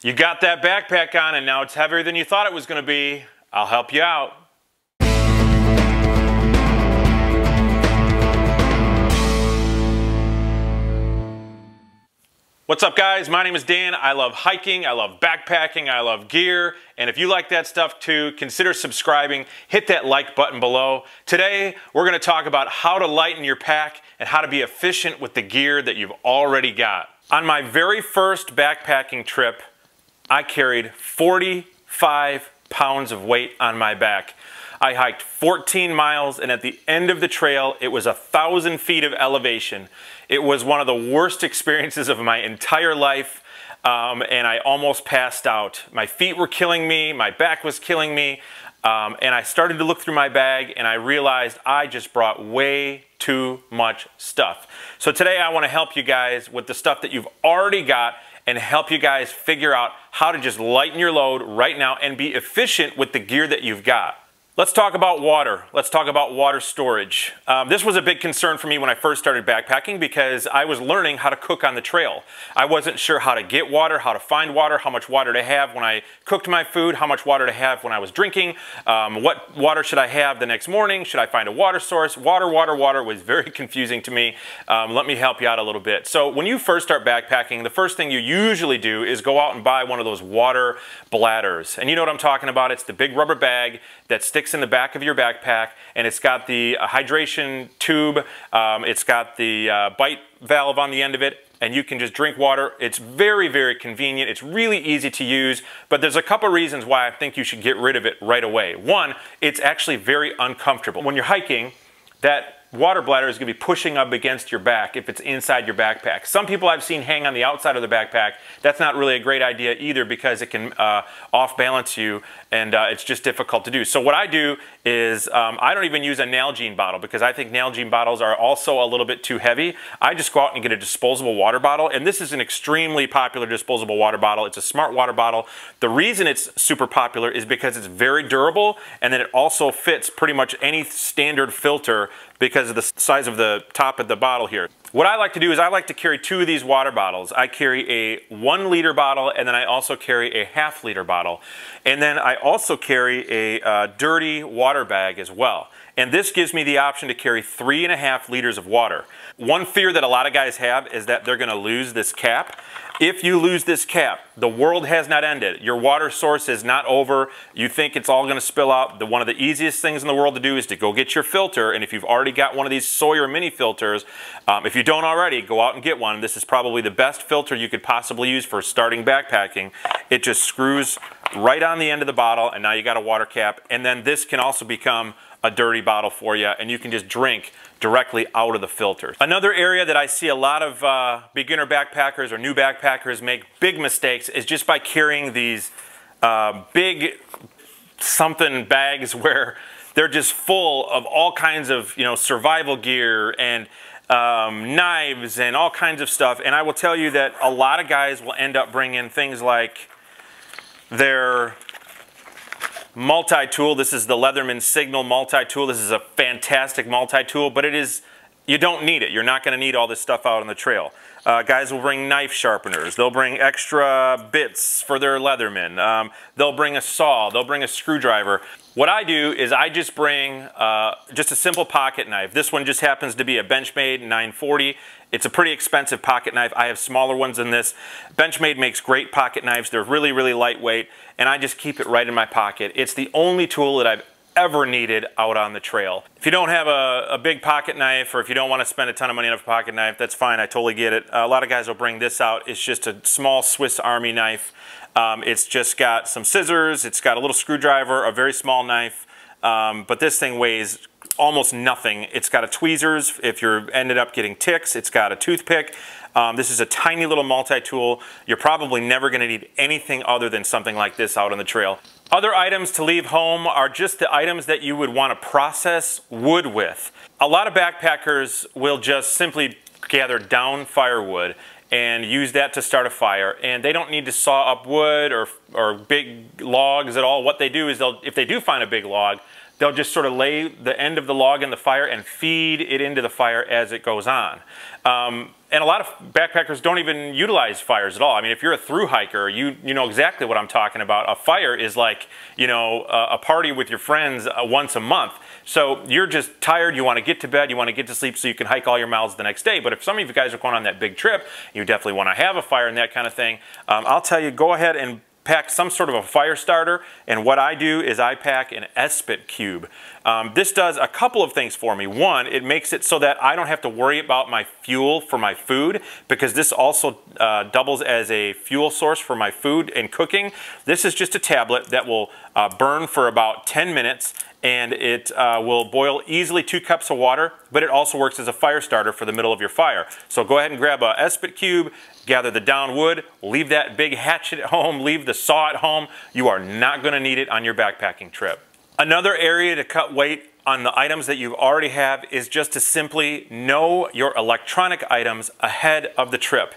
You got that backpack on and now it's heavier than you thought it was going to be. I'll help you out. What's up guys, my name is Dan. I love hiking, I love backpacking, I love gear, and if you like that stuff too, consider subscribing, hit that like button below. Today, we're gonna talk about how to lighten your pack and how to be efficient with the gear that you've already got. On my very first backpacking trip, I carried 45 pounds of weight on my back. I hiked 14 miles, and at the end of the trail, it was 1,000 feet of elevation. It was one of the worst experiences of my entire life, and I almost passed out. My feet were killing me, my back was killing me, and I started to look through my bag, and I realized I just brought way too much stuff. So today I want to help you guys with the stuff that you've already got and help you guys figure out how to just lighten your load right now and be efficient with the gear that you've got. Let's talk about water. Let's talk about water storage. This was a big concern for me when I first started backpacking because I was learning how to cook on the trail. I wasn't sure how to get water, how to find water, how much water to have when I cooked my food, how much water to have when I was drinking, what water should I have the next morning, should I find a water source? Water was very confusing to me. Let me help you out a little bit. So when you first start backpacking, the first thing you usually do is go out and buy one of those water bladders. And you know what I'm talking about. It's the big rubber bag that sticks in the back of your backpack, and it's got the hydration tube, it's got the bite valve on the end of it, and you can just drink water. It's very, very convenient. It's really easy to use, but there's a couple reasons why I think you should get rid of it right away. One, it's actually very uncomfortable. When you're hiking, that water bladder is going to be pushing up against your back if it's inside your backpack. Some people I've seen hang on the outside of the backpack. That's not really a great idea either because it can off balance you, and it's just difficult to do. So what I do is I don't even use a Nalgene bottle because I think Nalgene bottles are also a little bit too heavy. I just go out and get a disposable water bottle, and this is an extremely popular disposable water bottle. It's a smart water bottle. The reason it's super popular is because it's very durable, and then it also fits pretty much any standard filter because of the size of the top of the bottle here. What I like to do is I like to carry two of these water bottles. I carry a 1 liter bottle, and then I also carry a ½ liter bottle. And then I also carry a dirty water bag as well. And this gives me the option to carry 3.5 liters of water. One fear that a lot of guys have is that they're gonna lose this cap. If you lose this cap, the world has not ended. Your water source is not over. You think it's all gonna spill out. One of the easiest things in the world to do is to go get your filter, and if you've already got one of these Sawyer mini filters, if you don't already, go out and get one. This is probably the best filter you could possibly use for starting backpacking. It just screws right on the end of the bottle, and now you got a water cap, and then this can also become a dirty bottle for you, and you can just drink directly out of the filter. Another area that I see a lot of beginner backpackers or new backpackers make big mistakes is just by carrying these big something bags where they're just full of all kinds of survival gear and knives and all kinds of stuff. And I will tell you that a lot of guys will end up bringing things like their multi-tool. This is the Leatherman Signal multi-tool. This is a fantastic multi-tool, but you don't need it. You're not going to need all this stuff out on the trail. Guys will bring knife sharpeners. They'll bring extra bits for their Leatherman. They'll bring a saw. They'll bring a screwdriver. What I do is I just bring just a simple pocket knife. This one just happens to be a Benchmade 940. It's a pretty expensive pocket knife. I have smaller ones than this. Benchmade makes great pocket knives. They're really, really lightweight, and I just keep it right in my pocket. It's the only tool that I've ever needed out on the trail. If you don't have a big pocket knife, or if you don't want to spend a ton of money on a pocket knife, that's fine. I totally get it. A lot of guys will bring this out. It's just a small Swiss Army knife. It's just got some scissors. It's got a little screwdriver, a very small knife, but this thing weighs almost nothing. It's got a tweezers if you're ended up getting ticks. It's got a toothpick. This is a tiny little multi-tool. You're probably never going to need anything other than something like this out on the trail. Other items to leave home are just the items that you would want to process wood with. A lot of backpackers will just simply gather down firewood and use that to start a fire, and they don't need to saw up wood or big logs at all. What they do is if they do find a big log, they'll just sort of lay the end of the log in the fire and feed it into the fire as it goes on. And a lot of backpackers don't even utilize fires at all. I mean, if you're a thru hiker, you know exactly what I'm talking about. A fire is like, you know, a party with your friends once a month. So you're just tired, you want to get to bed, you want to get to sleep so you can hike all your miles the next day. But if some of you guys are going on that big trip, you definitely want to have a fire and that kind of thing. I'll tell you, go ahead and pack some sort of a fire starter, and what I do is I pack an S-Spit cube. This does a couple of things for me. One, it makes it so that I don't have to worry about my fuel for my food, because this also doubles as a fuel source for my food and cooking. This is just a tablet that will burn for about 10 minutes, and it will boil easily 2 cups of water, but it also works as a fire starter for the middle of your fire. So go ahead and grab a S-Spit cube, gather the down wood, leave that big hatchet at home, leave the saw at home. You are not going to need it on your backpacking trip. Another area to cut weight on the items that you already have is just to simply know your electronic items ahead of the trip.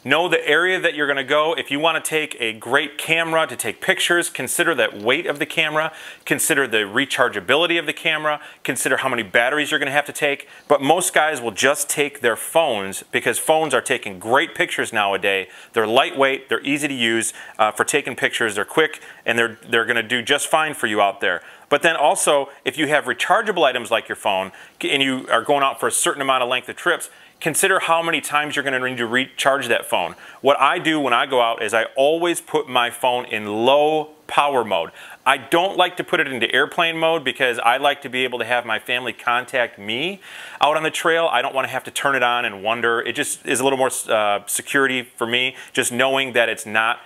Know the area that you're going to go. If you want to take a great camera to take pictures, consider that weight of the camera, consider the rechargeability of the camera, consider how many batteries you're going to have to take. But most guys will just take their phones, because phones are taking great pictures nowadays. They're lightweight, they're easy to use for taking pictures, they're quick, and they're going to do just fine for you out there. But then also, if you have rechargeable items like your phone, and you are going out for a certain amount of length of trips, consider how many times you're going to need to recharge that phone. What I do when I go out is I always put my phone in low power mode. I don't like to put it into airplane mode because I like to be able to have my family contact me out on the trail. I don't want to have to turn it on and wonder. It just is a little more security for me, just knowing that it's not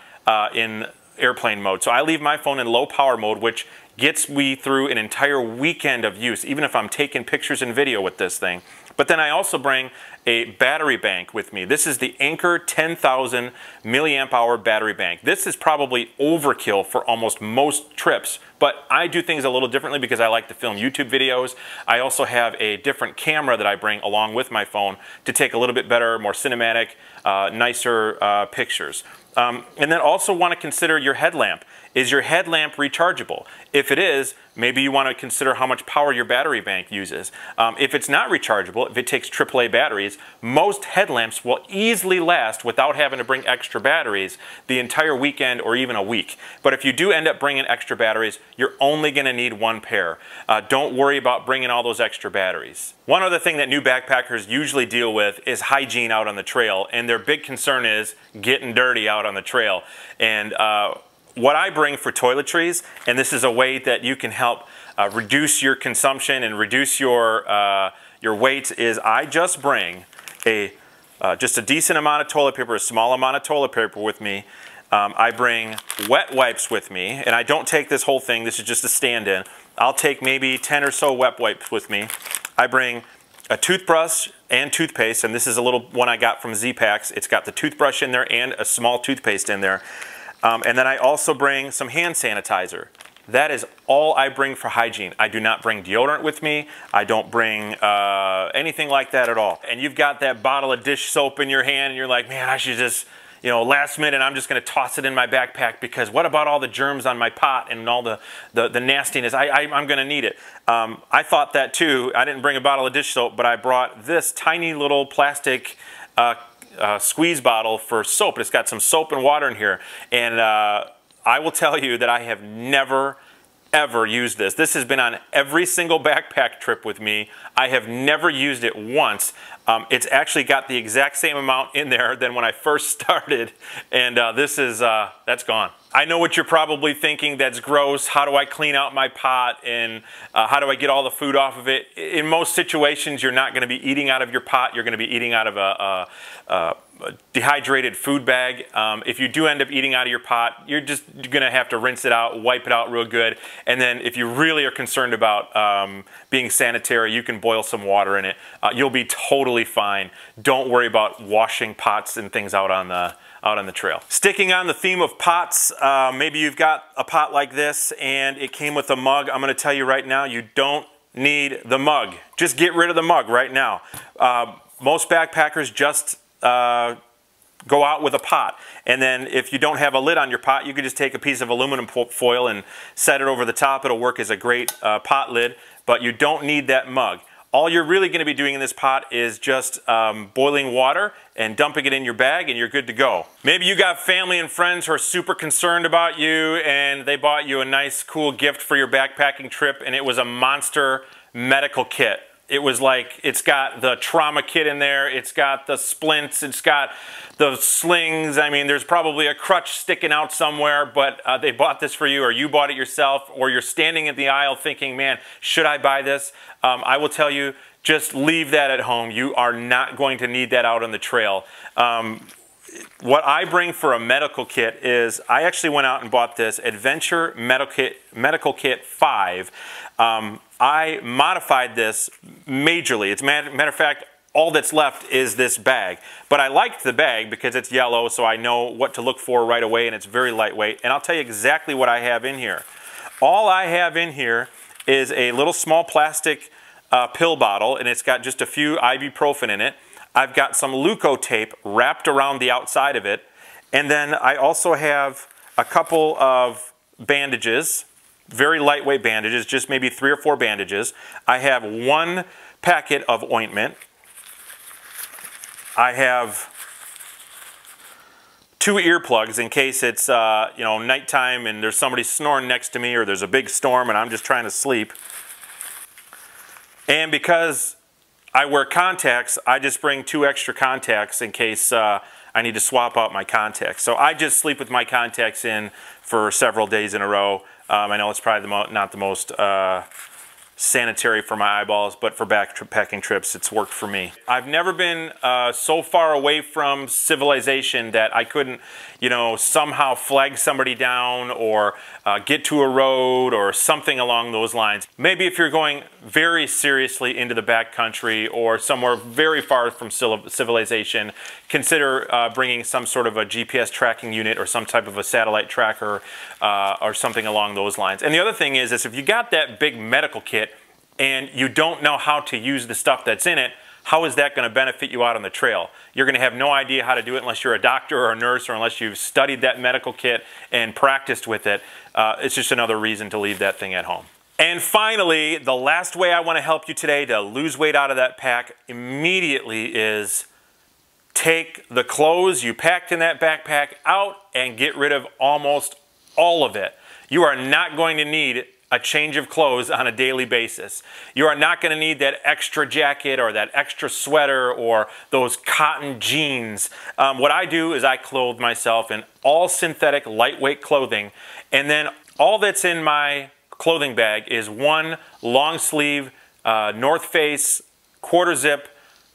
in airplane mode. So I leave my phone in low power mode, which gets me through an entire weekend of use, even if I'm taking pictures and video with this thing. But then I also bring a battery bank with me. This is the Anker 10,000 milliamp hour battery bank. This is probably overkill for almost most trips, but I do things a little differently because I like to film YouTube videos. I also have a different camera that I bring along with my phone to take a little bit better, more cinematic, nicer pictures. And then also want to consider your headlamp. Is your headlamp rechargeable? If it is, maybe you want to consider how much power your battery bank uses. If it's not rechargeable, if it takes AAA batteries, most headlamps will easily last without having to bring extra batteries the entire weekend or even a week. But if you do end up bringing extra batteries, you're only going to need 1 pair. Don't worry about bringing all those extra batteries. One other thing that new backpackers usually deal with is hygiene out on the trail, and their big concern is getting dirty out on the trail. And what I bring for toiletries, and this is a way that you can help reduce your consumption and reduce your weight, is I just bring just a decent amount of toilet paper, a small amount of toilet paper with me. I bring wet wipes with me, and I don't take this whole thing, this is just a stand-in. I'll take maybe 10 or so wet wipes with me. I bring a toothbrush and toothpaste, and this is a little one I got from Z-Packs. It's got the toothbrush in there and a small toothpaste in there. And then I also bring some hand sanitizer. That is all I bring for hygiene. I do not bring deodorant with me. I don't bring anything like that at all. And you've got that bottle of dish soap in your hand and you're like, man, I should just, you know, last minute I'm just gonna toss it in my backpack because what about all the germs on my pot and all the nastiness? I'm gonna need it. I thought that too. I didn't bring a bottle of dish soap, but I brought this tiny little plastic squeeze bottle for soap. It's got some soap and water in here, and I will tell you that I have never ever used this. This has been on every single backpack trip with me. I have never used it once. It's actually got the exact same amount in there than when I first started, and that's gone. I know what you're probably thinking, that's gross. How do I clean out my pot, and how do I get all the food off of it? In most situations, you're not going to be eating out of your pot. You're going to be eating out of a dehydrated food bag. If you do end up eating out of your pot, you're going to have to rinse it out, wipe it out real good, and then if you really are concerned about being sanitary, you can boil some water in it. You'll be totally fine. Don't worry about washing pots and things out on the trail. Sticking on the theme of pots, maybe you've got a pot like this and it came with a mug. I'm going to tell you right now, you don't need the mug. Just get rid of the mug right now. Most backpackers just go out with a pot. And then if you don't have a lid on your pot, you could just take a piece of aluminum foil and set it over the top. It'll work as a great pot lid, but you don't need that mug. All you're really going to be doing in this pot is just boiling water and dumping it in your bag, and you're good to go. Maybe you got family and friends who are super concerned about you, and they bought you a nice, cool gift for your backpacking trip, and it was a monster medical kit. It was like, it's got the trauma kit in there, it's got the splints, it's got the slings. I mean, there's probably a crutch sticking out somewhere, but they bought this for you, or you bought it yourself, or you're standing in the aisle thinking, man, should I buy this? I will tell you, just leave that at home. You are not going to need that out on the trail. What I bring for a medical kit is, I actually went out and bought this Adventure Medical Kit 5. I modified this majorly. It's matter of fact, all that's left is this bag. But I liked the bag because it's yellow, so I know what to look for right away, and it's very lightweight. And I'll tell you exactly what I have in here. All I have in here is a little small plastic pill bottle, and it's got just a few ibuprofen in it. I've got some Leuco tape wrapped around the outside of it, and then I also have a couple of bandages, very lightweight bandages, just maybe 3 or 4 bandages. I have 1 packet of ointment. I have 2 earplugs in case it's you know, nighttime and there's somebody snoring next to me, or there's a big storm and I'm just trying to sleep. And because I wear contacts, I just bring 2 extra contacts in case I need to swap out my contacts. So I just sleep with my contacts in for several days in a row. I know it's probably not the most sanitary for my eyeballs, but for backpacking trips, it's worked for me. I've never been so far away from civilization that I couldn't, you know, somehow flag somebody down or get to a road or something along those lines. Maybe if you're going very seriously into the backcountry or somewhere very far from civilization, consider bringing some sort of a GPS tracking unit or some type of a satellite tracker or something along those lines. And the other thing is if you got that big medical kit and you don't know how to use the stuff that's in it, how is that going to benefit you out on the trail? You're going to have no idea how to do it unless you're a doctor or a nurse, or unless you've studied that medical kit and practiced with it. It's just another reason to leave that thing at home. And finally, the last way I want to help you today to lose weight out of that pack immediately is take the clothes you packed in that backpack out and get rid of almost all of it. You are not going to need a change of clothes on a daily basis. You are not going to need that extra jacket or that extra sweater or those cotton jeans. What I do is I clothe myself in all synthetic lightweight clothing, and then all that's in my clothing bag is 1 long sleeve North Face quarter zip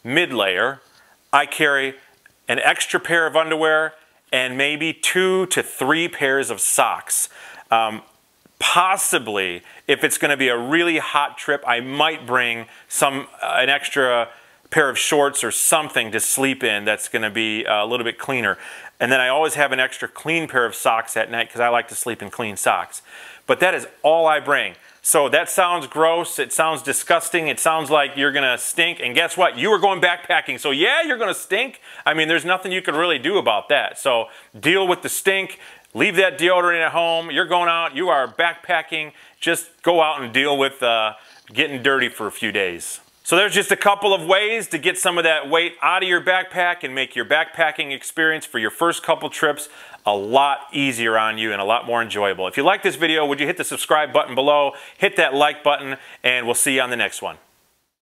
mid layer. I carry an extra pair of underwear and maybe 2 to 3 pairs of socks. Possibly, if it's going to be a really hot trip, I might bring an extra pair of shorts or something to sleep in that's going to be a little bit cleaner. And then I always have an extra clean pair of socks at night because I like to sleep in clean socks. But that is all I bring. So that sounds gross, it sounds disgusting, it sounds like you're going to stink, and guess what? You are going backpacking, so yeah, you're going to stink. I mean, there's nothing you can really do about that. So deal with the stink. Leave that deodorant at home. You're going out, you are backpacking. Just go out and deal with getting dirty for a few days. So there's just a couple of ways to get some of that weight out of your backpack and make your backpacking experience for your first couple trips a lot easier on you and a lot more enjoyable. If you like this video, would you hit the subscribe button below, hit that like button, and we'll see you on the next one.